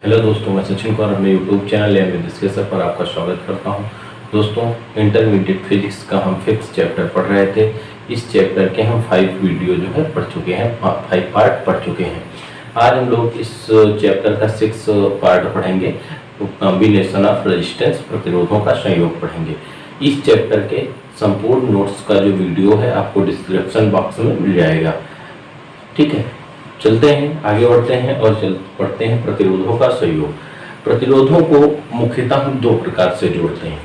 Hello दोस्तों, मैं सचिन कुमार अपने यूट्यूब चैनल एम डिस्कसर पर आपका स्वागत करता हूं। दोस्तों, इंटरमीडिएट फिजिक्स का हम 5th चैप्टर पढ़ रहे थे। इस चैप्टर के हम 5 वीडियो जो है पढ़ चुके हैं, 5 पार्ट पढ़ चुके हैं। आज हम लोग इस चैप्टर का 6 पार्ट पढ़ेंगे, कॉम्बिनेशन ऑफ रेजिस्टेंस, प्रतिरोधों का संयोग पढ़ेंगे। इस चैप्टर के संपूर्ण नोट्स का जो वीडियो है आपको डिस्क्रिप्शन बॉक्स में मिल जाएगा। ठीक है, चलते हैं, आगे बढ़ते हैं और पढ़ते हैं प्रतिरोधों का संयोग। प्रतिरोधों को मुख्यतः हम 2 प्रकार से जोड़ते हैं।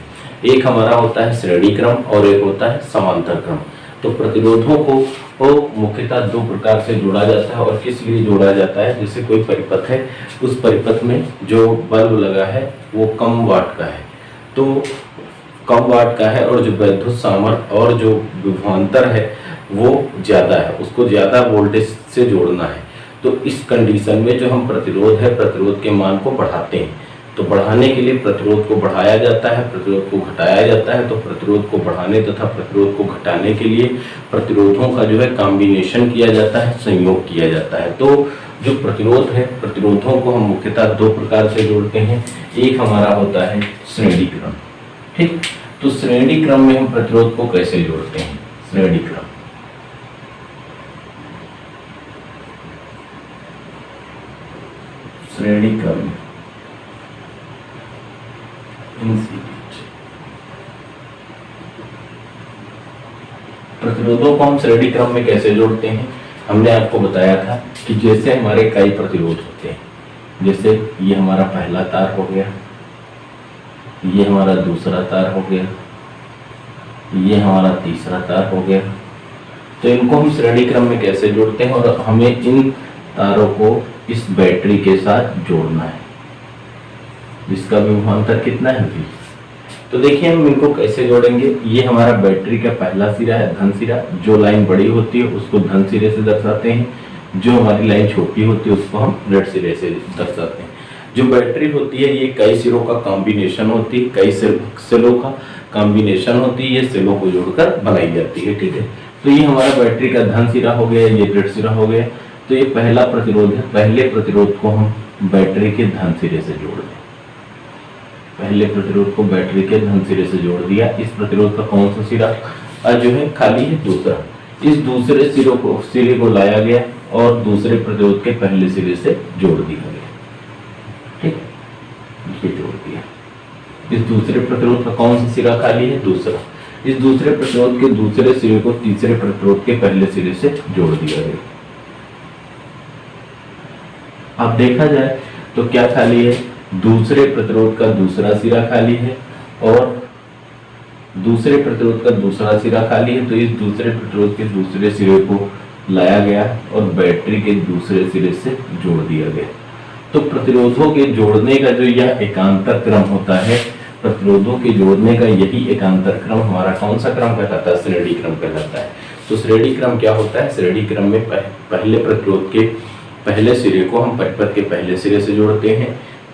एक हमारा होता है श्रेणी क्रम और एक होता है समांतर क्रम। तो प्रतिरोधों को मुख्यतः 2 प्रकार से जोड़ा जाता है। और किस लिए जोड़ा जाता है? जैसे कोई परिपथ है, उस परिपथ में जो बल्ब लगा है वो कम वाट का है, तो कम वाट का है, और जो विद्युत सामर्थ्य और जो विभवांतर है वो ज्यादा है, उसको ज्यादा वोल्टेज से जोड़ना है। तो इस कंडीशन में जो हम प्रतिरोध है, प्रतिरोध के मान को बढ़ाते हैं। तो बढ़ाने के लिए प्रतिरोध को बढ़ाया जाता है, प्रतिरोध को घटाया जाता है। तो प्रतिरोध को बढ़ाने तथा प्रतिरोध को घटाने के लिए प्रतिरोधों का जो है कॉम्बिनेशन किया जाता है, संयोग किया जाता है। तो जो प्रतिरोध है, प्रतिरोधों को हम मुख्यतः 2 प्रकार से जोड़ते हैं। एक हमारा होता है श्रेणी क्रम। ठीक, तो श्रेणी क्रम में हम प्रतिरोध को कैसे जोड़ते हैं? श्रेणी क्रम, श्रेणी क्रम प्रतिरोधों को हम श्रेणी क्रम में कैसे जोड़ते हैं? हमने आपको बताया था कि जैसे हमारे कई प्रतिरोध होते हैं, जैसे ये हमारा पहला तार हो गया, ये हमारा दूसरा तार हो गया, ये हमारा तीसरा तार हो गया। तो इनको हम श्रेणी क्रम में कैसे जोड़ते हैं? और हमें इन तारों को इस बैटरी के साथ जोड़ना है, जिसका विभवांतर कितना है? V। तो देखिए हम इनको कैसे जोड़ेंगे। ये हमारा बैटरी का पहला सिरा है, धन सिरा। जो लाइन बड़ी होती है उसको धन सिरे से दर्शाते हैं, जो हमारी लाइन छोटी होती है उसको हम ऋण सिरे से दर्शाते हैं। जो बैटरी होती है ये कई सिरों का कॉम्बिनेशन होती है, कई सेलों का कॉम्बिनेशन होती है, ये सेलों को जोड़कर बनाई जाती है। ठीक है, तो ये हमारा बैटरी का धन सिरा हो गया, ये ऋण सिरा हो गया। तो ये पहला प्रतिरोध है। पहले प्रतिरोध को हम बैटरी के धन सिरे से जोड़ दें। पहले प्रतिरोध को बैटरी के धन सिरे से जोड़ दिया। इस प्रतिरोध का कौन सा सिरा जो है खाली है? दूसरा। इस दूसरे सिरे को लाया गया और दूसरे प्रतिरोध के पहले सिरे से जोड़ दिया गया। ठीक, ये जोड़ दिया। इस दूसरे प्रतिरोध का कौन सा सिरा खाली है? दूसरा। इस दूसरे प्रतिरोध के दूसरे सिरे को तीसरे प्रतिरोध के पहले सिरे से जोड़ दिया गया। अब देखा जाए तो क्या खाली है? दूसरे प्रतिरोध का दूसरा सिरा खाली है और दूसरे प्रतिरोध का दूसरा सिरा खाली है। तो इस दूसरे प्रतिरोध के दूसरे सिरे को लाया गया और बैटरी के दूसरे सिरे से जोड़ दिया गया। तो प्रतिरोधों के जोड़ने का जो यह एकांतर क्रम होता है, प्रतिरोधों के जोड़ने का यही एकांतर क्रम हमारा कौन सा क्रम कहलाता है? श्रेणी क्रम कहलाता है। तो श्रेणी क्रम क्या होता है? श्रेणी क्रम में पहले प्रतिरोध के पहले सिरे को हम परिपथ के पहले सिरे से जोड़ते हैं,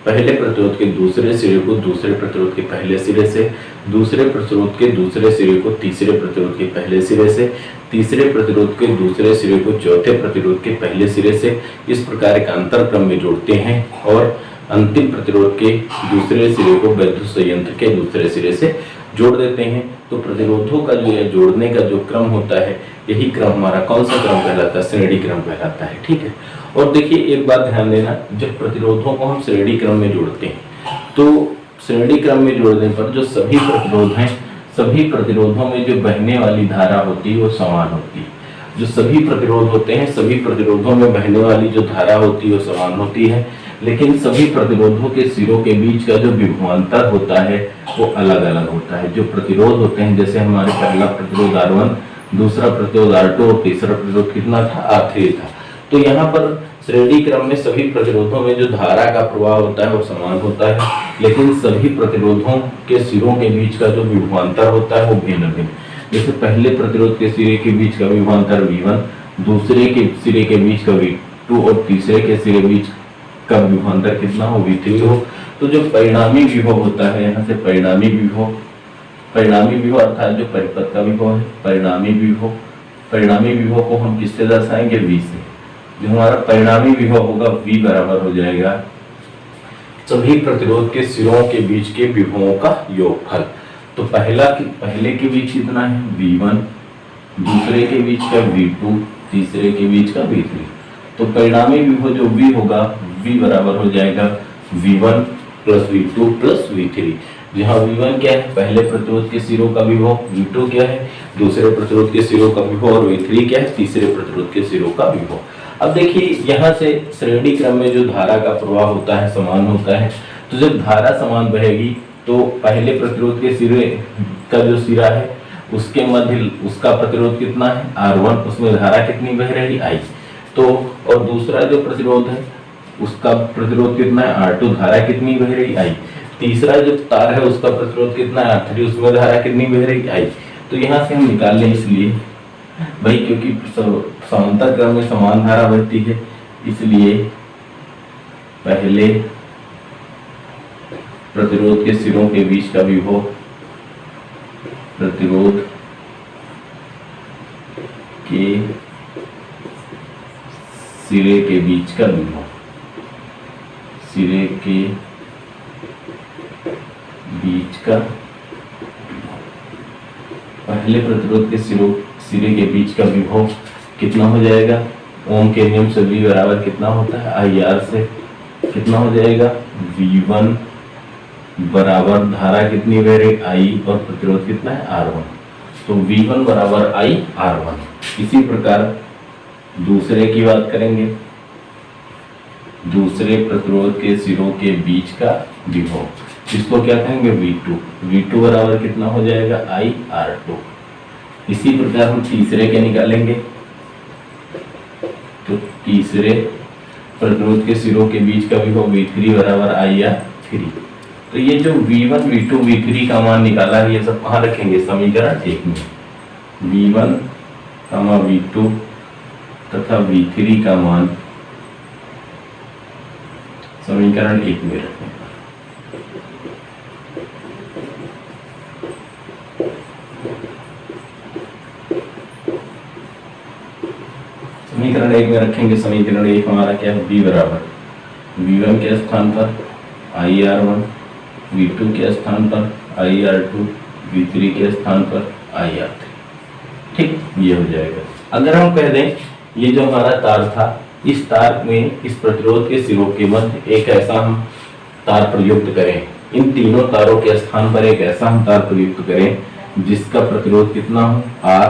पहले प्रतिरोध के दूसरे सिरे को दूसरे प्रतिरोध के पहले सिरे से, दूसरे प्रतिरोध के दूसरे सिरे को तीसरे प्रतिरोध के पहले सिरे से, तीसरे प्रतिरोध के दूसरे सिरे को चौथे प्रतिरोध के पहले सिरे से। इस प्रकार एक अंतर क्रम में जोड़ते हैं और अंतिम प्रतिरोध के दूसरे सिरे को विद्युत संयंत्र के दूसरे सिरे से जोड़ देते हैं। तो प्रतिरोधों का जो जोड़ने का जो क्रम होता है, यही क्रम हमारा कौन सा क्रम कहलाता है? श्रेणी क्रम कहलाता है। ठीक है, और देखिए एक बात ध्यान देना, जब प्रतिरोधों को हम श्रेणी क्रम में जोड़ते हैं तो श्रेणी क्रम में जोड़ने पर जो सभी प्रतिरोध हैं, सभी प्रतिरोधों में जो बहने वाली धारा होती है वो समान होती है। जो सभी प्रतिरोध होते हैं, सभी प्रतिरोधों में बहने वाली जो धारा होती है वो समान होती है, लेकिन सभी प्रतिरोधों के सिरों के बीच का जो विभवांतर होता है वो अलग अलग होता है। जो प्रतिरोध होते हैं, जैसे हमारे पहला प्रतिरोध R1, दूसरा प्रतिरोध R2 और तीसरा प्रतिरोध कितना था? R3 था। तो यहाँ पर श्रेणी क्रम में सभी प्रतिरोधों में जो धारा का प्रवाह होता है वो समान होता है, लेकिन सभी प्रतिरोधों के सिरों के बीच का जो विभवांतर होता है वो भिन्न भिन्न। जैसे पहले प्रतिरोध के सिरे के बीच का विभवांतर V1, दूसरे के सिरे के बीच का V2 और तीसरे के सिरे बीच का विभवांतर कितना हो? V3 हो। तो जो परिणामी विभव होता है, यहाँ से परिणामी विभव अर्थात जो परिपथ का विभव है, परिणामी विभव को हम किससे दर्शाएंगे? V से। जो हमारा परिणामी विभव होगा V बराबर हो जाएगा सभी प्रतिरोध के सिरों के बीच के विभवों का योगफल। तो पहले के बीच कितना है V1, दूसरे के बीच का V2, तीसरे के बीच का V3। तो परिणामी विभव जो V होगा, V बराबर हो जाएगा V1 plus V2 plus V3, जहाँ V1 क्या है पहले प्रतिरोध के सिरों का विभव, V2 क्या है दूसरे प्रतिरोध के सिरों का विभव, और V3 क्या है तीसरे प्रतिरोध के सिरों का विभव। अब देखिए यहाँ से श्रेणी क्रम में जो धारा का प्रवाह होता है समान होता है। तो जब धारा समान बहेगी तो पहले प्रतिरोध के सिरे का जो सिरा है उसके मध्य उसका प्रतिरोध कितना है R1, उसमें धारा कितनी बह रही I। तो और दूसरा जो प्रतिरोध है उसका प्रतिरोध कितना है R2, धारा कितनी बह रही I। तीसरा जो तार है उसका प्रतिरोध कितना है R3, उसमें धारा कितनी बह रही I। तो यहाँ से हम निकाल लें, इसलिए भाई क्योंकि समांतर क्रम में समान धारा बहती है, इसलिए पहले प्रतिरोध के सिरों के बीच का विभव, प्रतिरोध के सिरे के बीच का विभव, सिरे के बीच का पहले प्रतिरोध के सिरे के बीच का विभव कितना हो जाएगा, ओम के नियम से V बराबर कितना होता है IR से कितना हो जाएगा V1 बराबर धारा कितनी बह रही I और प्रतिरोध कितना है R1। तो V1 बराबर I R1। इसी प्रकार दूसरे की बात करेंगे, दूसरे प्रतिरोध के सिरों के बीच का विभव, इसको क्या कहेंगे V2। V2 बराबर कितना हो जाएगा I R2। इसी प्रकार हम तीसरे के निकालेंगे, तो तीसरे प्रतिरोध के सिरों के बीच का विभव V3 बराबर I R3। तो ये जो V1, V2, V3 का मान निकाला है ये सब कहाँ रखेंगे समीकरण 1 में। V1, V2 तथा V3 का मान समीकरण 1 में रखेंगे। समीकरण 1 में रखेंगे, समीकरण 1 हमारा क्या है V बराबर V1 के स्थान पर IR1, V2 के स्थान पर IR2, V3 के स्थान पर IR3। ठीक, ये हो जाएगा। अगर हम कह दें ये जो हमारा तार था, इस तार में इस प्रतिरोध के सिरों के मध्य एक ऐसा हम तार प्रयुक्त करें, इन तीनों तारों के स्थान पर एक ऐसा हम तार प्रयुक्त करें जिसका प्रतिरोध कितना हो R,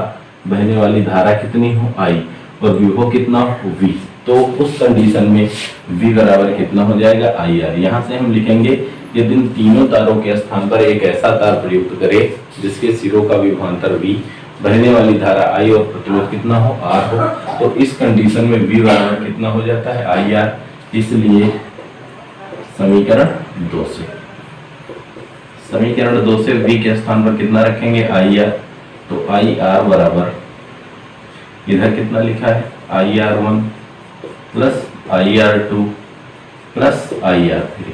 बहने वाली धारा कितनी हो I और विभव कितना हो V। तो उस कंडीशन में V बराबर कितना हो जाएगा IR। यहाँ से हम लिखेंगे यदि इन तीनों तारों के स्थान पर एक ऐसा तार प्रयुक्त करें जिसके सिरों का विभवांतर V, बहने वाली धारा I और प्रतिरोध कितना हो R हो, तो इस कंडीशन में V बराबर कितना हो जाता है IR। इसलिए समीकरण 2 से V के स्थान पर कितना रखेंगे IR। तो IR बराबर इधर कितना लिखा है IR1 plus IR2 plus IR3।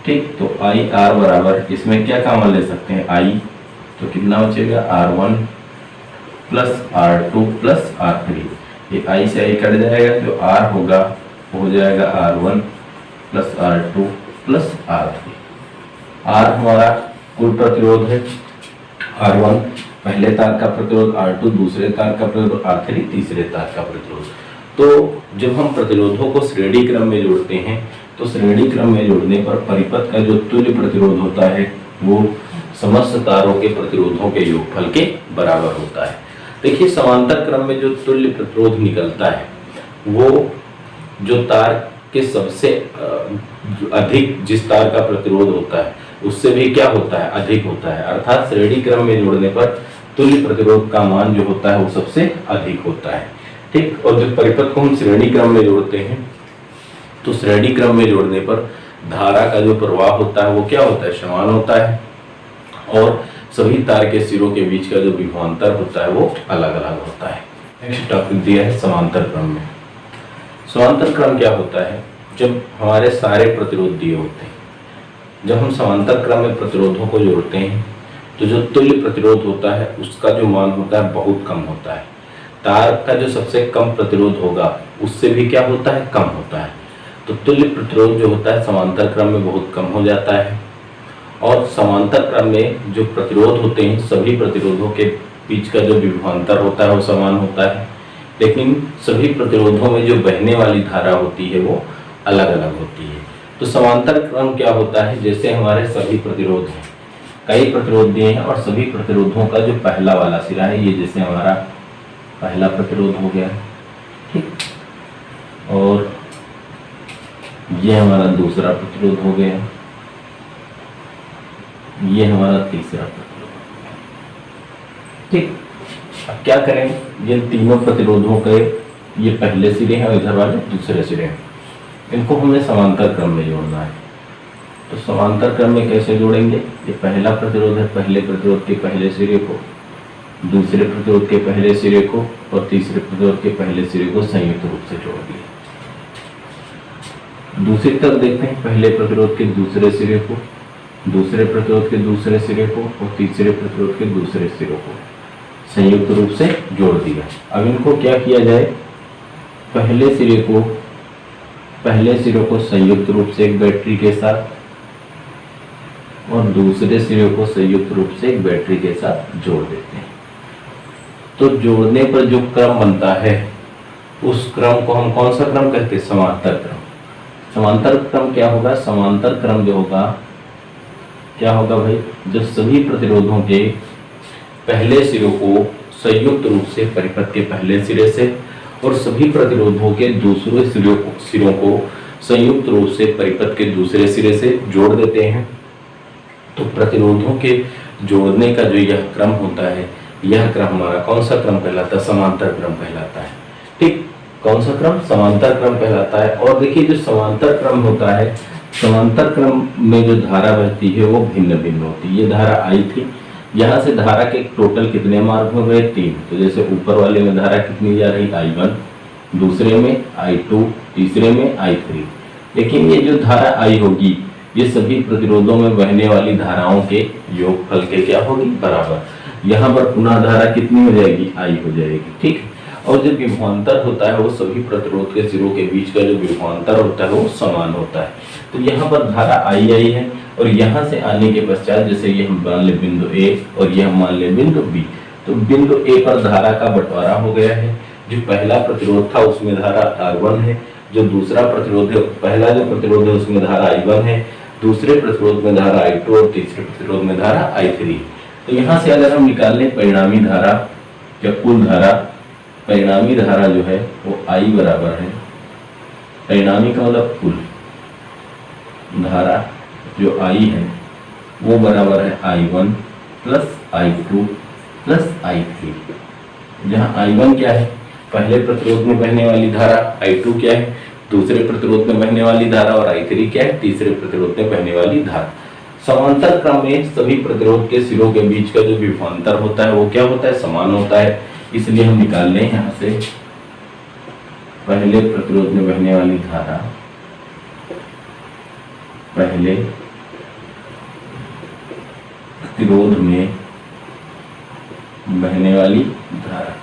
ठीक, तो IR बराबर इसमें क्या कॉमन ले सकते हैं I, तो कितना बचेगा R1 plus R2 plus R3। ये I से I कट जाएगा, जो R होगा वो हो जाएगा R1 plus R2 plus R3। R हमारा कुल प्रतिरोध है R1 पहले तार का प्रतिरोध, R2 दूसरे तार का प्रतिरोध, R3 तीसरे तार का प्रतिरोध। तो जब हम प्रतिरोधों को श्रेणी क्रम में जोड़ते हैं तो श्रेणी क्रम में जोड़ने पर परिपथ का जो तुल्य प्रतिरोध होता है वो समस्त तारों के प्रतिरोधों के योगफल के बराबर होता है। देखिए समांतर क्रम में जो तुल्य प्रतिरोध निकलता है वो जो तार के सबसे अधिक जिस तार का प्रतिरोध होता है उससे भी क्या होता है अधिक होता है, अर्थात श्रेणी क्रम में जोड़ने पर तुल्य प्रतिरोध का मान जो होता है वो सबसे अधिक होता है। ठीक, और जब परिपथ को हम श्रेणी क्रम में जोड़ते हैं तो श्रेणी क्रम में जोड़ने पर धारा का जो प्रवाह होता है वो क्या होता है समान होता है, और सभी तार के सिरों के बीच का जो विभवांतर होता है वो अलग अलग होता है। नेक्स्ट टॉपिक दिया है समांतर क्रम में। समांतर क्रम क्या होता है, जब हमारे सारे प्रतिरोध दिए होते हैं, जब हम समांतर क्रम में प्रतिरोधों को जोड़ते हैं तो जो तुल्य प्रतिरोध होता है उसका जो मान होता है बहुत कम होता है। तार का जो सबसे कम प्रतिरोध होगा उससे भी क्या होता है कम होता है। तो तुल्य प्रतिरोध जो होता है समांतर क्रम में बहुत कम हो जाता है, और समांतर क्रम में जो प्रतिरोध होते हैं सभी प्रतिरोधों के बीच का जो विभवांतर होता है वो समान होता है, लेकिन सभी प्रतिरोधों में जो बहने वाली धारा होती है वो अलग अलग होती है। तो समांतर क्रम क्या होता है, जैसे हमारे सभी प्रतिरोध हैं, कई प्रतिरोध दिए हैं और सभी प्रतिरोधों का जो पहला वाला सिरा है, ये जैसे हमारा पहला प्रतिरोध हो गया, ठीक, और ये हमारा दूसरा प्रतिरोध हो गया, ये हमारा तीसरा प्रतिरोध, ठीक। अब क्या करें, ये तीनों प्रतिरोधों के ये पहले सिरे हैं और इधर वाले दूसरे सिरे हैं, इनको हमें समांतर क्रम में जोड़ना है। तो समांतर क्रम में कैसे जोड़ेंगे, ये पहला प्रतिरोध है, पहले प्रतिरोध के पहले सिरे को दूसरे प्रतिरोध के पहले सिरे को और तीसरे प्रतिरोध के पहले सिरे को संयुक्त रूप से जोड़ दिया। दूसरी तरफ देखते हैं, पहले प्रतिरोध के दूसरे सिरे को दूसरे प्रतिरोध के दूसरे सिरे को और तीसरे प्रतिरोध के दूसरे सिरे को संयुक्त रूप से जोड़ दिया। अब इनको क्या किया जाए, पहले सिरे को संयुक्त रूप से एक बैटरी के साथ और दूसरे सिरे को संयुक्त रूप से एक बैटरी के साथ जोड़ देते हैं। तो जोड़ने पर जो क्रम बनता है उस क्रम को हम कौन सा क्रम कहते हैं, समांतर क्रम। समांतर क्रम क्या होगा, समांतर क्रम जो होगा क्या होगा भाई, जब सभी प्रतिरोधों के पहले सिरों को संयुक्त रूप से परिपथ के पहले सिरे से और सभी प्रतिरोधों के दूसरे सिरों को संयुक्त रूप से परिपथ के दूसरे सिरे से जोड़ देते हैं, तो प्रतिरोधों के जोड़ने का जो यह क्रम होता है, यह क्रम हमारा कौन सा क्रम कहलाता है, समांतर क्रम कहलाता है, ठीक। कौन सा क्रम, समांतर क्रम कहलाता है। और देखिए जो समांतर क्रम होता है, समांतर क्रम में जो धारा बहती है वो भिन्न भिन्न होती है। ये धारा आई थी, यहाँ से धारा के टोटल कितने मार्ग हो गए, 3। तो जैसे ऊपर वाले में धारा कितनी जा रही, I1, दूसरे में I2, तीसरे में I3। लेकिन ये जो धारा I होगी ये सभी प्रतिरोधों में बहने वाली धाराओं के योगफल के क्या होगी, बराबर। यहाँ पर पुनः धारा कितनी हो जाएगी, I हो जाएगी, ठीक। और जो विभवांतर होता है वो सभी प्रतिरोध के सिरों के बीच का जो विभवांतर होता है वो समान होता है। तो यहाँ पर धारा I आई है और यहाँ से आने के पश्चात जैसे ये हम मान ले बिंदु A और ये हम मान ले बिंदु B, तो बिंदु A पर धारा का बंटवारा हो गया है। जो पहला प्रतिरोध था उसमें धारा R1 है, जो दूसरा प्रतिरोध है, पहला जो प्रतिरोध है उसमें धारा I1 है, दूसरे प्रतिरोध में धारा I2 और तीसरे प्रतिरोध में धारा I3। तो यहाँ से अगर हम निकाल लें परिणामी धारा या कुल धारा, परिणामी धारा जो है वो I बराबर है, परिणामी का मतलब कुल धारा जो I है वो बराबर है I1 plus I2 plus I3। जहाँ I1 क्या है, पहले प्रतिरोध में बहने वाली धारा, I2 क्या है, दूसरे प्रतिरोध में बहने वाली धारा, और I3 क्या है, तीसरे प्रतिरोध में बहने वाली धारा। समांतर क्रम में सभी प्रतिरोध के सिरों के बीच का जो विभवांतर होता है वो क्या होता है, समान होता है। इसलिए हम निकाल लें यहाँ से पहले प्रतिरोध में बहने वाली धारा, पहले प्रतिरोध में बहने वाली धारा,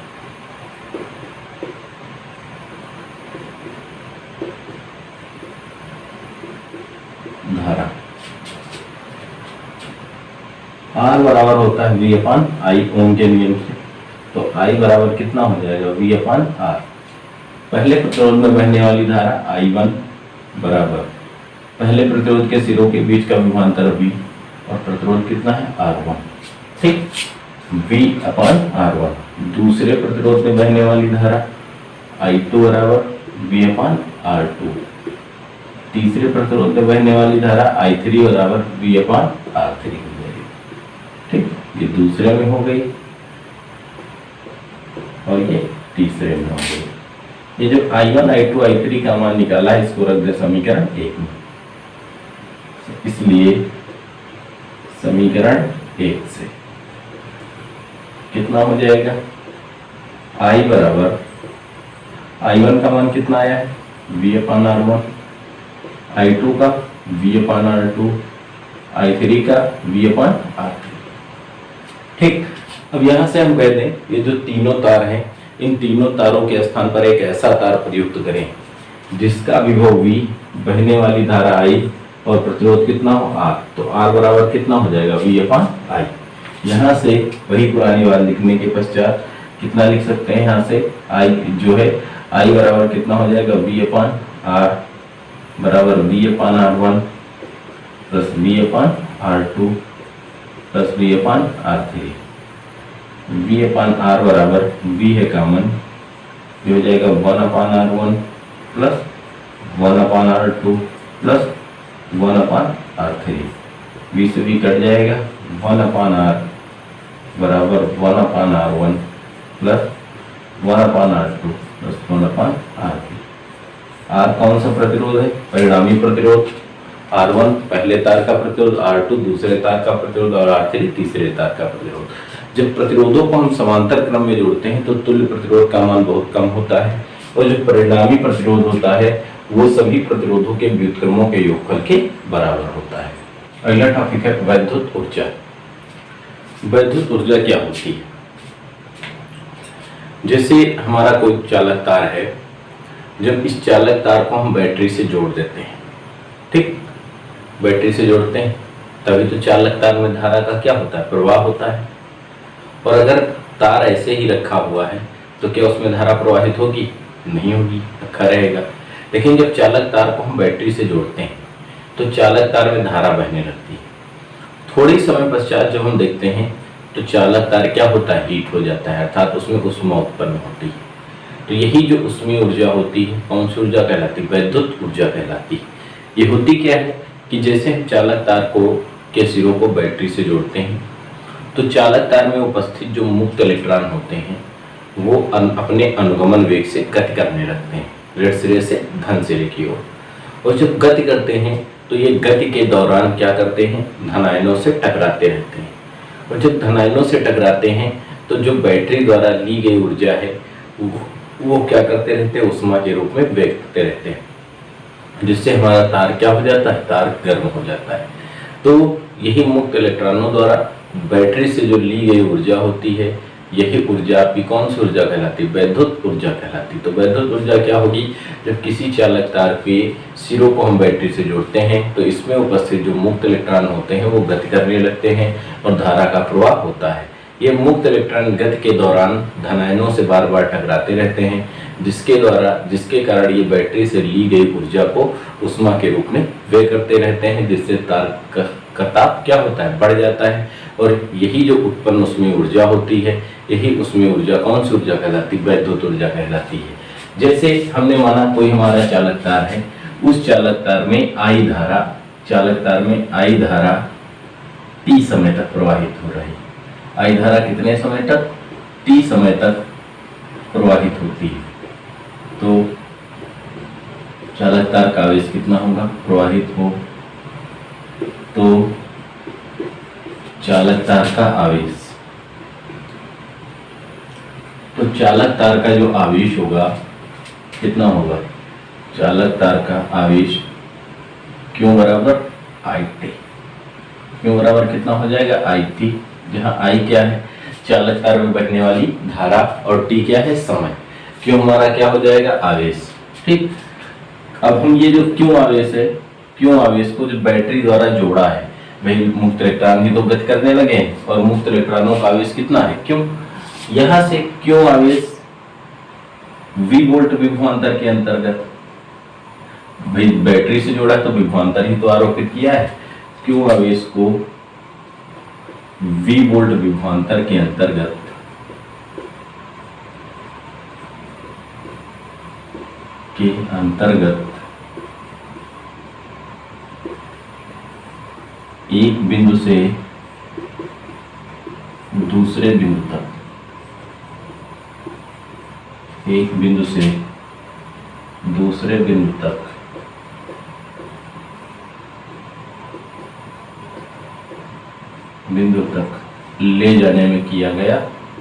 R बराबर होता है V अपान I ओम के नियम से। तो I बराबर कितना हो जाएगा, V अपान R। पहले प्रतिरोध में बहने वाली धारा I1 बराबर पहले प्रतिरोध के सिरों के बीच का विभवांतर V और प्रतिरोध कितना है R1, ठीक, V अपान R1। दूसरे प्रतिरोध में बहने वाली धारा I2 बराबर V अपान R2। तीसरे प्रतिरोध में बहने वाली धारा I3 बराबर V अपान R3 हो जाएगी, ठीक। ये दूसरे में हो गई और ये तीसरे में हो गई। ये जो I1, I2, I3 का मान निकाला है इसको रख दे समीकरण 1 में। इसलिए समीकरण 1 से कितना हो जाएगा, I बराबर I1 का मान कितना आया है, V अपान R1, I2 का V अपान R2, I3 का V अपान R3, ठीक। अब यहां से हम कह दें ये जो तीनों तार हैं इन तीनों तारों के स्थान पर एक ऐसा तार प्रयुक्त करें जिसका विभव V, बहने वाली धारा I और प्रतिरोध कितना हो R, तो R बराबर कितना हो जाएगा V/I। यहाँ से वही पुरानी बात लिखने के पश्चात कितना लिख सकते हैं, यहाँ से I जो है I बराबर कितना हो जाएगा V/R बराबर V/R1 plus V/R2 plus V/R3। V/R बराबर V है कॉमन, ये हो जाएगा 1/R1 plus 1/R2 plus 1/R3। V से V कट जाएगा, 1/R बराबर 1/R1 plus 1/R2 plus 1/R3। R कौन सा प्रतिरोध है, परिणामी प्रतिरोध। R1 पहले तार का प्रतिरोध, R2 दूसरे तार का प्रतिरोध और R3 तीसरे तार का प्रतिरोध। जब प्रतिरोधों को हम समांतर क्रम में जोड़ते हैं तो तुल्य प्रतिरोध का मान बहुत कम होता है, और जो परिणामी प्रतिरोध होता है वो सभी प्रतिरोधों के व्युत्क्रमों के योगफल के बराबर होता है। अगला टॉपिक है वैद्युत ऊर्जा। वैद्युत ऊर्जा क्या होती है? जैसे हमारा कोई चालक तार है, जब इस चालक तार को हम बैटरी से जोड़ देते हैं, ठीक, बैटरी से जोड़ते हैं तभी तो चालक तार में धारा का क्या होता है, प्रवाह होता है। और अगर तार ऐसे ही रखा हुआ है तो क्या उसमें धारा प्रवाहित होगी? नहीं होगी, रखा रहेगा। लेकिन जब चालक तार को हम बैटरी से जोड़ते हैं तो चालक तार में धारा बहने लगती है। थोड़ी समय पश्चात जब हम देखते हैं तो चालक तार क्या होता है, हीट हो जाता है, अर्थात उसमें ऊष्मा उत्पन्न होती है। तो यही जो ऊष्मीय ऊर्जा होती है, कौन सी ऊर्जा कहलाती है? वैद्युत ऊर्जा कहलाती है। ये होती क्या है कि जैसे हम चालक तार को के सिरों को बैटरी से जोड़ते हैं तो चालक तार में उपस्थित जो मुक्त इलेक्ट्रॉन होते हैं वो अपने अनुगमन वेग से गति करने लगते हैं, ऋण सिरे से धन सिरे की ओर। और जब गति करते हैं तो ये गति के दौरान क्या करते हैं, धनायनों से टकराते रहते हैं। और जब धनायनों से टकराते हैं तो जो बैटरी द्वारा ली गई ऊर्जा है वो क्या करते रहते हैं, ऊष्मा के रूप में व्यक्त करते रहते हैं, जिससे हमारा तार क्या हो जाता है, तार गर्म हो जाता है। तो यही मुक्त इलेक्ट्रॉनों द्वारा बैटरी से जो ली गई ऊर्जा होती है, यही ऊर्जा आपकी कौन सी ऊर्जा कहलाती है, वैद्युत ऊर्जा कहलाती है। तो वैद्युत ऊर्जा क्या होगी, जब किसी चालक तार के सिरों को हम बैटरी से जोड़ते हैं तो इसमें उपस्थित जो मुक्त इलेक्ट्रॉन होते हैं वो गति करने लगते हैं और धारा का प्रवाह होता है। ये मुक्त इलेक्ट्रॉन गति के दौरान धनायनों से बार बार टकराते रहते हैं, जिसके कारण ये बैटरी से ली गई ऊर्जा को ऊष्मा के रूप में व्यय करते रहते हैं, जिससे तार का ताप क्या होता है, बढ़ जाता है। और यही जो उत्पन्न ऊष्मीय ऊर्जा होती है, यही ऊष्मीय ऊर्जा कौन सी ऊर्जा कहलाती है, वैद्युत ऊर्जा कहलाती है। जैसे हमने माना कोई हमारा चालक तार है, उस चालक तार में आई धारा T समय तक प्रवाहित हो रही है। आई धारा कितने समय तक, T समय तक प्रवाहित होती है। तो चालक तार का आवेश कितना होगा, प्रवाहित हो तो चालक तार का आवेश, तो चालक तार का जो आवेश होगा कितना होगा, चालक तार का आवेश Q बराबर IT, Q बराबर कितना हो जाएगा, IT, जहाँ I क्या है, चालक तार में बहने वाली धारा, और T क्या है, समय। Q हमारा क्या हो जाएगा, आवेश, ठीक। अब हम ये जो Q आवेश है, Q आवेश को जो बैटरी द्वारा जोड़ा है, भाई मुक्त इलेक्ट्रॉन भी तो गति करने लगे हैं, और मुक्त इलेक्ट्रॉनों का आवेश कितना है, Q। यहाँ से Q आवेश V वोल्ट विभवांतर के अंतर्गत, भाई बैटरी से जोड़ा तो विभवांतर ही तो आरोपित किया है, Q आवेश को V वोल्ट विभवांतर के अंतर्गत एक बिंदु से दूसरे बिंदु तक, एक बिंदु से दूसरे बिंदु तक ले जाने में किया गया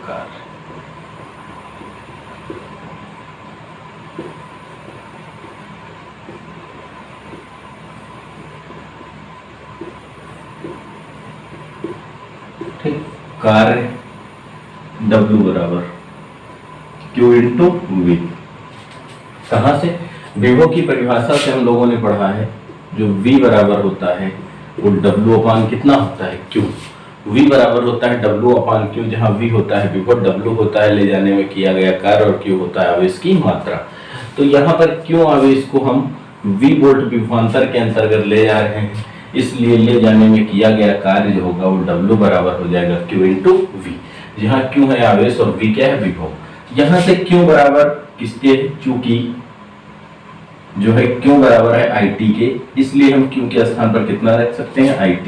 कार्य। ठीक, कार्य W बराबर Q इंटू V। कहां से, विभव की परिभाषा से हम लोगों ने पढ़ा है जो V बराबर होता है वो W अपान कितना होता है Q। V बराबर होता है W अपान Q, जहाँ V होता है विभव, W होता है ले जाने में किया गया कार्य और Q होता है आवेश की मात्रा। तो यहाँ पर Q आवेश को हम V वोल्ट विभवांतर के अंतर्गत ले जा रहे हैं, इसलिए ले जाने में किया गया कार्य जो होगा वो W बराबर हो जाएगा Q इंटू V, जहाँ Q है आवेश और V क्या है विभव। यहाँ से Q बराबर किसके, चूंकि जो है Q बराबर है IT के, इसलिए हम Q के स्थान पर कितना रख सकते हैं IT।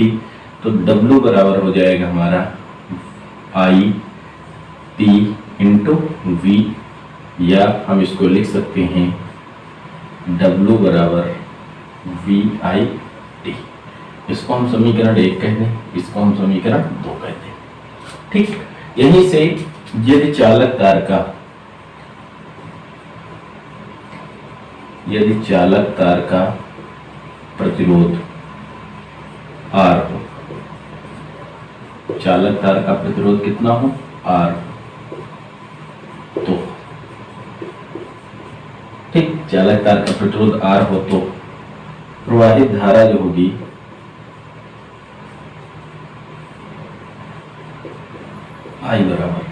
तो W बराबर हो जाएगा हमारा IT इंटू V, या हम इसको लिख सकते हैं W बराबर VIT। इसको हम समीकरण 1 कहते हैं, इसको हम समीकरण 2 कहते हैं। ठीक, यहीं से यदि चालक तार का प्रतिरोध R हो, चालक तार का प्रतिरोध कितना हो R, तो ठीक, चालक तार का प्रतिरोध R हो तो प्रवाहित धारा जो होगी I बराबर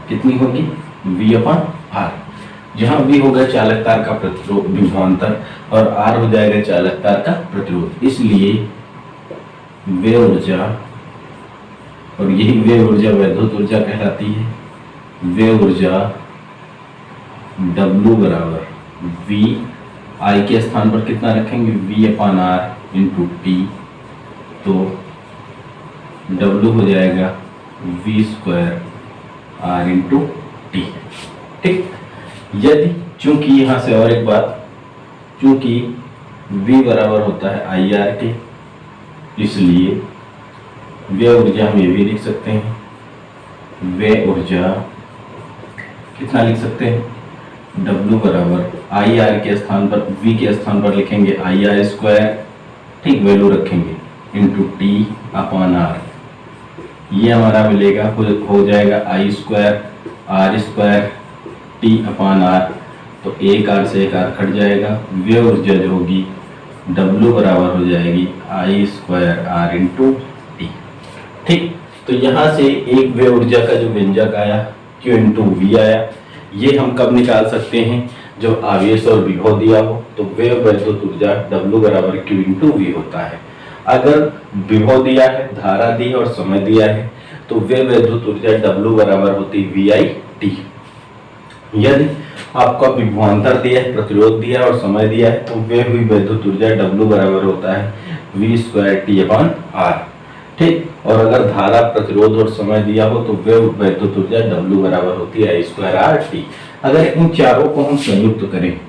कितनी होगी V अपान R, जहां V होगा चालक तार का प्रतिरोध विभवांतर और R हो जाएगा चालक तार का प्रतिरोध, इसलिए वे ऊर्जा, और यही वे ऊर्जा वैद्युत ऊर्जा कहलाती है। वे ऊर्जा W बराबर V, I के स्थान पर कितना रखेंगे V अपान R इंटू T, तो W हो जाएगा V square R into T। ठीक, यदि चूंकि यहां से और एक बात, चूंकि V बराबर होता है IR के, इसलिए वे ऊर्जा हम ये भी लिख सकते हैं, वे ऊर्जा कितना लिख सकते हैं W बराबर IR के स्थान पर, V के स्थान पर लिखेंगे IR स्क्वायर, ठीक, वैल्यू रखेंगे इंटू T अपान R, ये हमारा मिलेगा, हो जाएगा I square R square T upon R, तो एक R से एक R कट जाएगा, वे ऊर्जा जो होगी W बराबर हो जाएगी I square R into T। ठीक, तो यहाँ से एक वे ऊर्जा का जो व्यंजक आया Q इंटू V आया, ये हम कब निकाल सकते हैं जब आवेश और विभव दिया हो, तो वे वैद्युत ऊर्जा W बराबर Q इंटू V होता है। अगर विभव दिया है, धारा दी है और समय दिया है, तो वे वैद्युत ऊर्जा W बराबर होती VIT। यदि आपका विभवांतर दिया है, प्रतिरोध दिया है और समय दिया है, तो वे हुई वैद्युत ऊर्जा W बराबर होता है V स्क्वायर T अपान R। ठीक, और अगर धारा, प्रतिरोध और समय दिया हो तो वे वैद्युत ऊर्जा W बराबर होती है I स्क्वायर RT। अगर इन चारों को हम संयुक्त करें,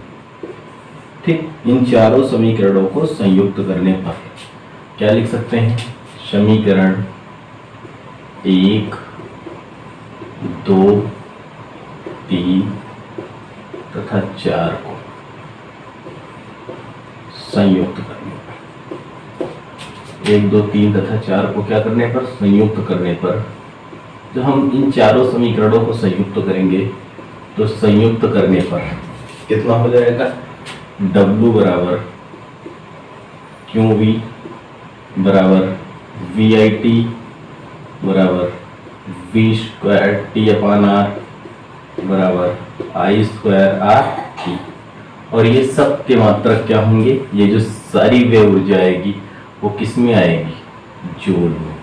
ठीक, इन चारों समीकरणों को संयुक्त करने पर क्या लिख सकते हैं, समीकरण 1, 2, 3 तथा 4 को संयुक्त करने पर, 1, 2, 3 तथा 4 को क्या करने पर, संयुक्त करने पर, जब हम इन चारों समीकरणों को संयुक्त करेंगे तो संयुक्त करने पर कितना हो जाएगा, W बराबर QV बराबर VIT बराबर V स्क्वायर T अपान R बराबर I स्क्वायर RT। और ये सब के मात्रक क्या होंगे, ये जो सारी वे ऊर्जा आएगी वो किस में आएगी, जूल में।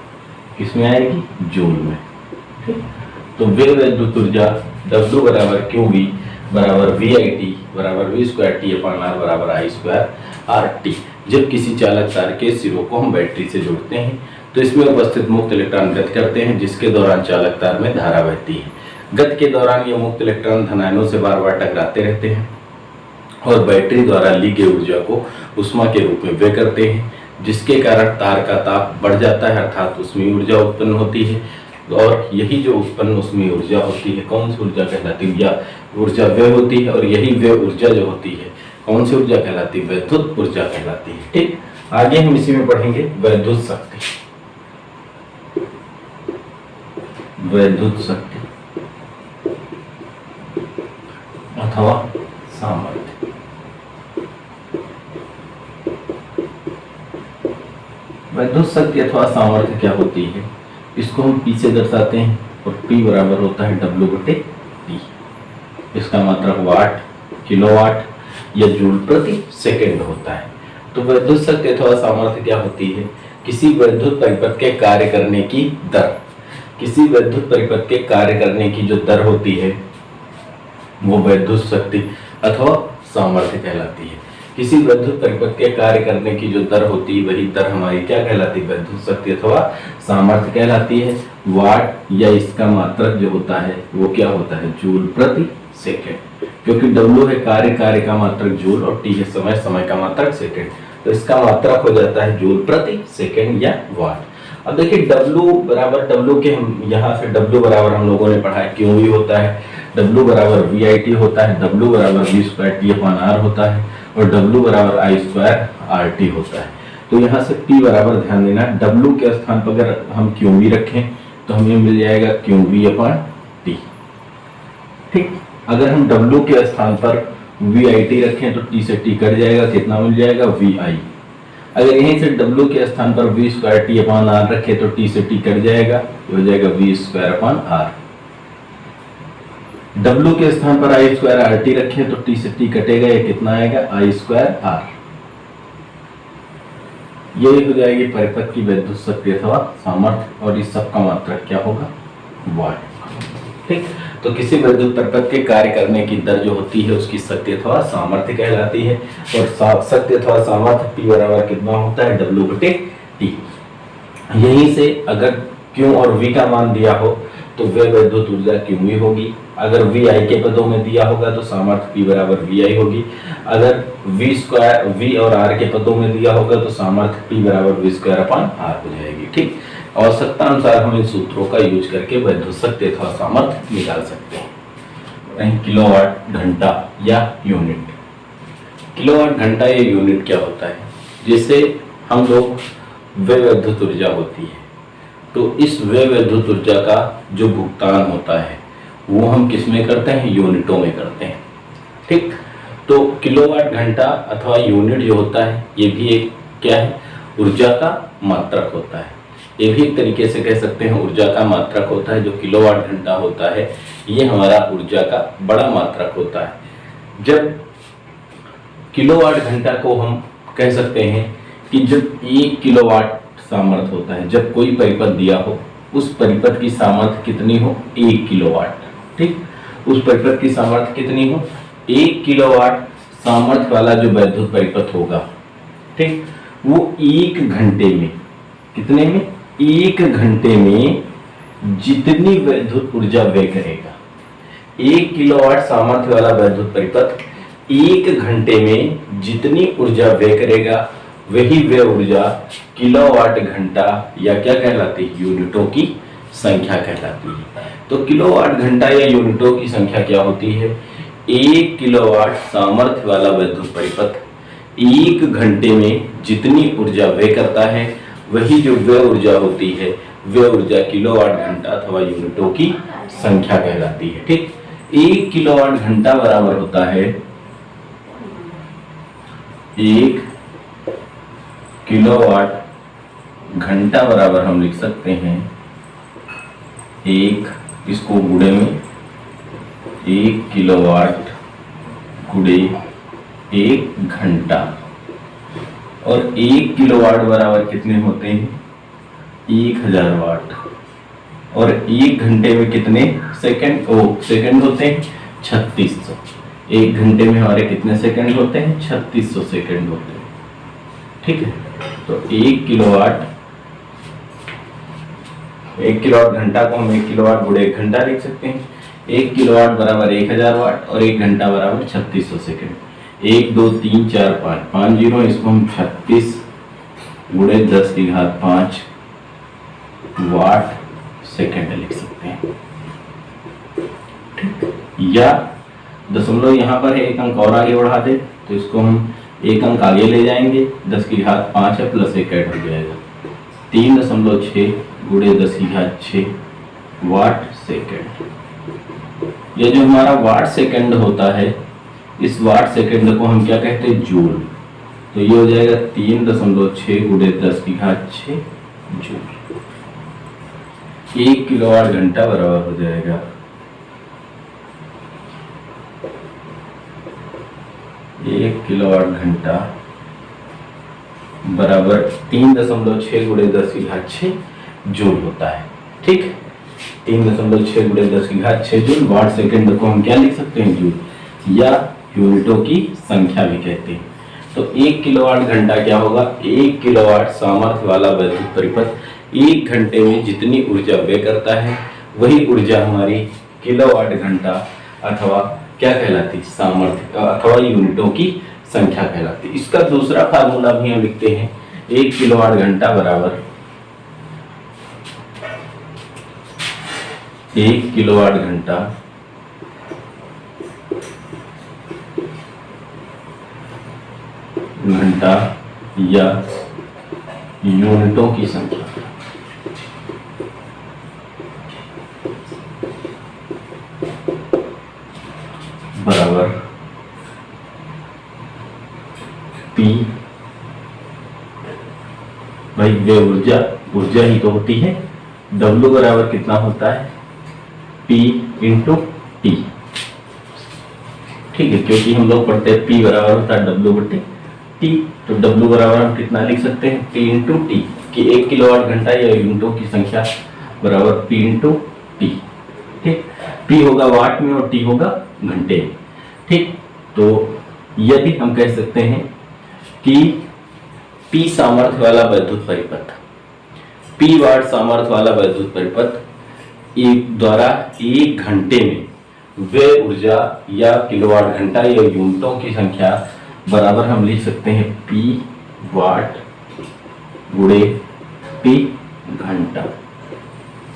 किस में आएगी, जूल में। ठीक, तो वे वैद्युत ऊर्जा W बराबर QV बराबर VIT बराबर V स्क्वायर T अपान R बराबर I स्क्वायर RT। जब किसी चालक तार के सिरों को हम बैटरी से जोड़ते हैं तो इसमें उपस्थित मुक्त इलेक्ट्रॉन गति करते हैं, जिसके दौरान चालक तार में धारा बहती है। गति के दौरान ये मुक्त इलेक्ट्रॉन धनायनों से बार बार टकराते रहते हैं और बैटरी द्वारा ली गई ऊर्जा को उष्मा के रूप में व्यय करते हैं, जिसके कारण तार का ताप बढ़ जाता है, अर्थात ऊष्मीय ऊर्जा उत्पन्न होती है। और यही जो उत्पन्न ऊष्मीय ऊर्जा होती है कौन सी ऊर्जा कहलाती है, या ऊर्जा व्यय होती है, और यही व्यय ऊर्जा जो होती है कौन सी ऊर्जा कहलाती है, वैद्युत ऊर्जा कहलाती है। ठीक, आगे हम इसी में पढ़ेंगे वैद्युत शक्ति। वैद्युत शक्ति अथवा सामर्थ्य। वैद्युत शक्ति अथवा सामर्थ्य क्या होती है, इसको हम P से दर्शाते हैं और P बराबर होता है W/T। इसका मात्रक वाट, किलोवाट या जूल प्रति सेकंड होता है। तो वैद्युत शक्ति अथवा सामर्थ्य क्या होती है, किसी वैद्युत परिपथ के कार्य करने की दर। किसी वैद्युत परिपथ के कार्य करने की जो दर होती है वो वैद्युत शक्ति अथवा सामर्थ्य कहलाती है। किसी वैद्युत परिपथ के कार्य करने की जो दर होती है वही दर हमारी क्या कहलाती है, वैद्युत शक्ति अथवा सामर्थ्य कहलाती है। वाट या इसका मात्रक जो होता है वो क्या होता है, जूल प्रति सेकंड, क्योंकि W है कार्य, कार्य का मात्रक जूल और T है समय, समय का मात्रक सेकंड, तो इसका मात्रक हो जाता है जूल प्रति सेकंड या वाट। अब देखिए W बराबर, W के हम यहाँ से W बराबर हम लोगों ने पढ़ा है QV होता है, W बराबर VIT होता है, W बराबर V²T/R होता है और W बराबर I²RT होता है। तो यहाँ से P बराबर ध्यान देना, W के स्थान पर अगर हम QV रखें तो हमें मिल जाएगा QV/T। ठीक, अगर हम W के स्थान पर VIT रखें तो T से T कट जाएगा, कितना मिल जाएगा, VI। अगर यहीं से W के स्थान पर V²T/R रखें तो T से T कट जाएगा, हो जाएगा V²/R। W के स्थान पर I²RT रखें तो T से T कटेगा, ये कितना आएगा, I²R। यही हो जाएगी परिपथ की वैद्युत शक्ति अथवा सामर्थ्य और इस सब का मात्रक क्या होगा, वाट। ठीक, तो किसी वैद्युत परिपथ के कार्य करने की दर जो होती है उसकी शक्ति अथवा सामर्थ्य कहलाती है और शक्ति अथवा सामर्थ्य P बराबर कितना होता है, W/T। यहीं से अगर Q और V का मान दिया हो तो वह वैद्युत ऊर्जा QV होगी, अगर VI के पदों में दिया होगा तो सामर्थ्य P बराबर VI होगी, अगर V और R के पदों में दिया होगा तो सामर्थ्य P बराबर V²/R हो जाएगी। ठीक, आवश्यकता अनुसार हम इन सूत्रों का यूज करके वैद्युत शक्ति अथवा सामर्थ्य निकाल सकते हैं। किलोवाट घंटा या यूनिट। किलोवाट घंटा या यूनिट क्या होता है, जैसे हम लोग व्यय विद्युत ऊर्जा होती है तो इस व्यय विद्युत ऊर्जा का जो भुगतान होता है वो हम किस में करते हैं, यूनिटों में करते हैं। ठीक, तो किलोवाट घंटा अथवा यूनिट जो होता है ये भी एक क्या है, ऊर्जा का मात्रक होता है। ये भी एक तरीके से कह सकते हैं ऊर्जा का मात्रक होता है। जो किलोवाट घंटा होता है ये हमारा ऊर्जा का बड़ा मात्रक होता है। जब किलोवाट घंटा को हम कह सकते हैं कि जब 1 किलोवाट सामर्थ्य होता है, जब कोई परिपथ दिया हो उस परिपथ की सामर्थ्य कितनी हो, 1 किलोवाट। ठीक, उस परिपथ की सामर्थ्य कितनी हो, 1 किलोवाट सामर्थ्य वाला जो वैद्युत परिपथ होगा, ठीक, वो 1 घंटे में, कितने में, 1 घंटे में जितनी वैद्युत ऊर्जा व्यय करेगा, 1 किलोवाट सामर्थ्य वाला वैद्युत परिपथ 1 घंटे में जितनी ऊर्जा व्यय करेगा वही व्यय ऊर्जा किलोवाट घंटा या क्या कहलाती है, यूनिटों की संख्या कहलाती है। तो किलोवाट घंटा या यूनिटों की संख्या क्या होती है, 1 किलोवाट सामर्थ्य वाला वैद्युत परिपथ 1 घंटे में जितनी ऊर्जा व्यय करता है वही जो व्यय ऊर्जा होती है व्यय ऊर्जा किलोवाट घंटा अथवा यूनिटों की संख्या कहलाती है। ठीक, 1 किलोवाट घंटा बराबर होता है 1 किलोवाट घंटा बराबर हम लिख सकते हैं 1, इसको गुणे में 1 किलोवाट गुणे 1 घंटा, और 1 किलोवाट बराबर कितने होते हैं, 1000 वाट, और 1 घंटे में कितने सेकंड, सेकंड होते हैं 3600। 1 घंटे में हमारे कितने सेकंड होते हैं, 3600 सेकंड होते हैं। ठीक है, तो 1 किलोवाट घंटा को हम 1 किलोवाट गुणे 1 घंटा लिख सकते हैं। 1 किलोवाट बराबर 1000 वाट और 1 घंटा बराबर 3600 सेकंड। 1 2 3 4 5 5 जीरो, इसको हम 36 गुणे 10 की घात 5 वाट सेकंड लिख सकते हैं। या दशमलव यहाँ पर है, एक अंक और आगे बढ़ा दे तो इसको हम एक अंक आगे ले जाएंगे, 10 की घात 5 है प्लस 1 ऐड हो जाएगा, 3.6 गुणे 10 की घात 6 वाट सेकंड। ये जो हमारा वाट सेकंड होता है, इस वाट सेकंड को हम क्या कहते हैं, जूल। तो ये हो जाएगा 3.6 गुणे 10 की घात 6 जूल। 1 किलोवाट घंटा बराबर हो जाएगा 1 किलोवाट घंटा बराबर 3.6 गुणे 10 की घात 6 जूल होता है। ठीक, 3.6 गुणे 10 की घात 6 जूल। वाट सेकंड को हम क्या लिख सकते हैं? जूल, या यूनिटों की संख्या भी कहते हैं। तो 1 किलोवाट घंटा क्या होगा? 1 किलोवाट सामर्थ्य वाला वैद्युत परिपथ 1 घंटे में जितनी ऊर्जा व्यय करता है वही ऊर्जा हमारी किलोवाट घंटा अथवा क्या कहलाती? सामर्थ्य अथवा यूनिटों की संख्या कहलाती। इसका दूसरा फार्मूला भी हम लिखते हैं, 1 किलोवाट घंटा बराबर 1 किलोवाट घंटा या यूनिटों की संख्या बराबर P। भाई वे ऊर्जा ही तो होती है। W बराबर कितना होता है? P into T. ठीक है, क्योंकि हम लोग पढ़ते हैं P बराबर होता है W बटे टी, तो W बराबर हम कितना लिख सकते हैं? P इंटू टी, कि 1 किलोवाट घंटा या यूनिटों की संख्या बराबर P इंटू टी। ठीक, P होगा वाट में और T होगा घंटे में। ठीक, तो यदि हम कह सकते हैं कि P सामर्थ्य वाला वैद्युत परिपथ, P वाट सामर्थ्य वाला वैद्युत परिपथ द्वारा 1 घंटे में वे ऊर्जा या किलोवाट घंटा या यूनिटों की संख्या बराबर हम लिख सकते हैं P वाट गुणे P घंटा।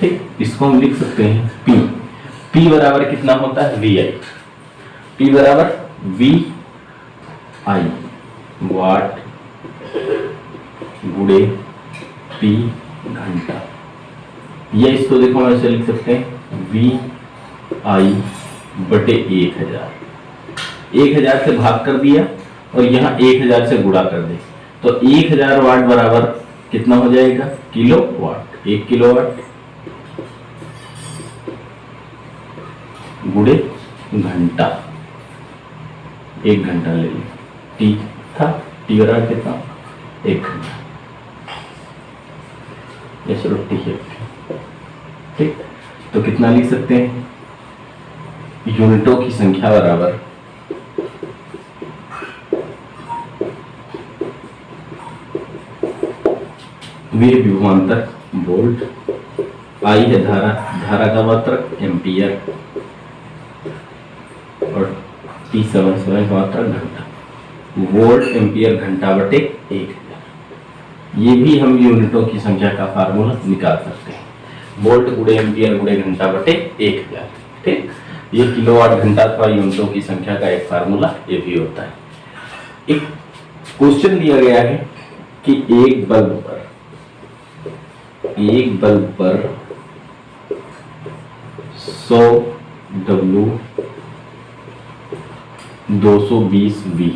ठीक, इसको हम लिख सकते हैं P बराबर कितना होता है? VI। P बराबर VI वाट गुणे P घंटा, या इसको देखो हम ऐसे लिख सकते हैं VI बटे 1000 से भाग कर दिया और यहाँ 1000 से गुणा कर दे, तो 1000 वाट बराबर कितना हो जाएगा? Kilo watt. 1 किलोवाट गुणे घंटा, 1 घंटा ले लो। टी था, टी बराबर कितना? 1 घंटा। ये चलो टी है। ठीक, तो कितना लिख सकते हैं? यूनिटों की संख्या बराबर वे विभवांतर वोल्ट, आई है धारा का मात्रक एम्पियर, और टी समय का मात्रक घंटा। वोल्ट एम्पियर घंटा बटे 1000। ये भी हम यूनिटों की संख्या का फार्मूला निकाल सकते हैं, वोल्ट गुणे एम्पियर गुणे घंटा बटे 1000। ठीक, ये किलोवाट घंटा अथवा यूनिटों की संख्या का एक फार्मूला ये भी होता है। एक क्वेश्चन दिया गया है कि एक बल्ब पर 100 W 220 V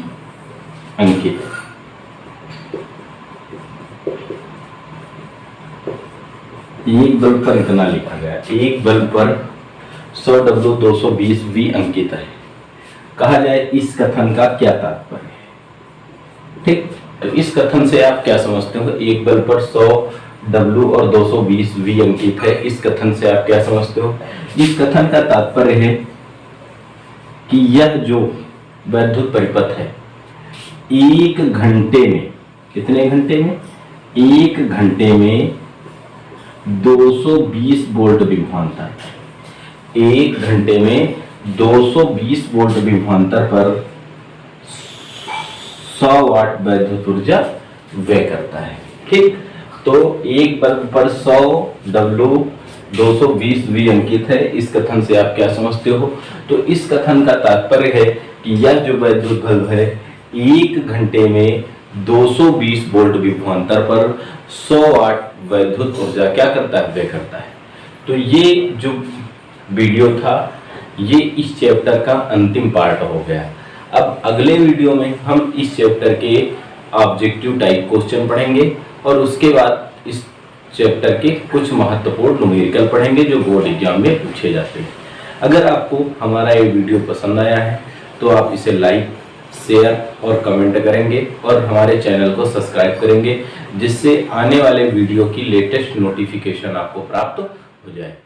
अंकित। एक बल्ब पर इतना लिखा गया, एक बल्ब पर 100 W 220 V अंकित है। कहा जाए इस कथन का क्या तात्पर्य है? ठीक, तो इस कथन से आप क्या समझते हो? एक बल्ब पर 100 W और 220 V अंकित है, इस कथन से आप क्या समझते हो? इस कथन का तात्पर्य है कि यह जो वैद्युत परिपथ है 1 घंटे में, कितने घंटे में? 1 घंटे में 220 वोल्ट विभवांतर, 1 घंटे में 220 वोल्ट विभवांतर पर 100 वाट वैद्युत ऊर्जा व्यय करता है। ठीक, तो एक बल्ब पर 100 W 220 V अंकित है, इस कथन से आप क्या समझते हो? तो इस कथन का तात्पर्य है कि यह जो वैद्युत बल्ब है 1 घंटे में 220 वोल्ट विभवांतर पर 100 वाट वैद्युत ऊर्जा क्या करता है? व्यय करता है। तो ये जो वीडियो था ये इस चैप्टर का अंतिम पार्ट हो गया। अब अगले वीडियो में हम इस चैप्टर के ऑब्जेक्टिव टाइप क्वेश्चन पढ़ेंगे और उसके बाद इस चैप्टर के कुछ महत्वपूर्ण न्यूमेरिकल पढ़ेंगे जो बोर्ड एग्जाम में पूछे जाते हैं। अगर आपको हमारा ये वीडियो पसंद आया है तो आप इसे लाइक, शेयर और कमेंट करेंगे और हमारे चैनल को सब्सक्राइब करेंगे, जिससे आने वाले वीडियो की लेटेस्ट नोटिफिकेशन आपको प्राप्त हो जाए।